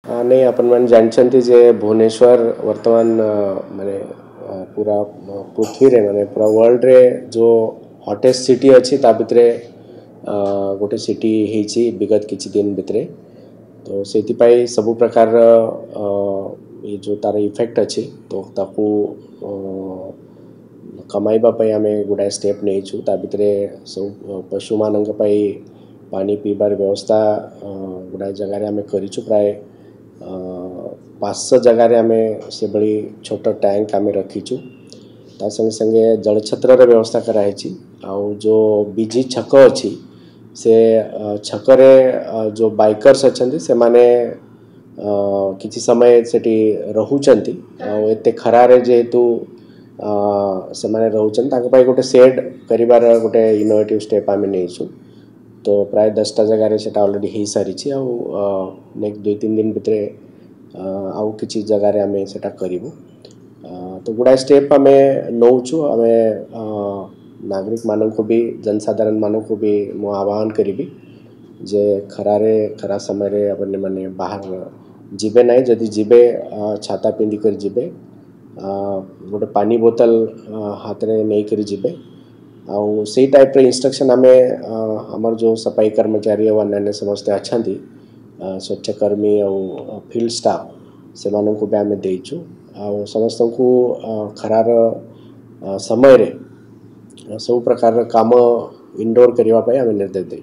नहीं अपन मैंने जानते जे भुवनेश्वर वर्तमान माने पूरा पृथ्वी रे माने पूरा वर्ल्ड रे जो हॉटेस्ट सिटी अच्छी ता भितरे गोटे सिटी होती विगत किछि दिन भितरे तो से सब प्रकार ये जो तार इफेक्ट अच्छी तो ताकू कमाइबा आम गुड़ाए स्टेप नहीं ता भितरे सब पशु मानक पानी पीबार व्यवस्था गुड़ाए जगार आम करूँ प्राय 500 जगार आम से बड़ी छोट टैंक आम रखीचु ता संगे संगे जलछत्र व्यवस्था कराई आउ जो बीजी छक अच्छी से छकरे जो बाइकर्स अच्छा से माने किसी समय सेठी रहउचंती एते खरारे जेहेतु से माने रहउचन ताको पाई गोटे सेड करिवार गोटे इनोवेटिव स्टेप आम नहीं तो प्राय 10टा जगह से ऑलरेडी हो सारी नेक्स्ट 2-3 दिन भितर आउ किसी जगह आम से करूँ तो गुड़ाए स्टेप आम नौचु आम नागरिक मान को भी जनसाधारण मान को भी मु आह्वान करी जे खरा समय अपन मैंने बाहर जीवे ना जदि जीवे छाता पिंधिकर जीवे गोटे पानी बोतल हाथ में नहीं करी जीवे आउ से टाइप रे इंस्ट्रक्शन आम आमर जो सफाई कर्मचारी और अन्य समस्ते अच्छा स्वच्छकर्मी और फील्ड स्टाफ से मानक भी आम देचु आ समस्त को खरार समय रे सब प्रकार काम इनडोर करने आम निर्देश दे।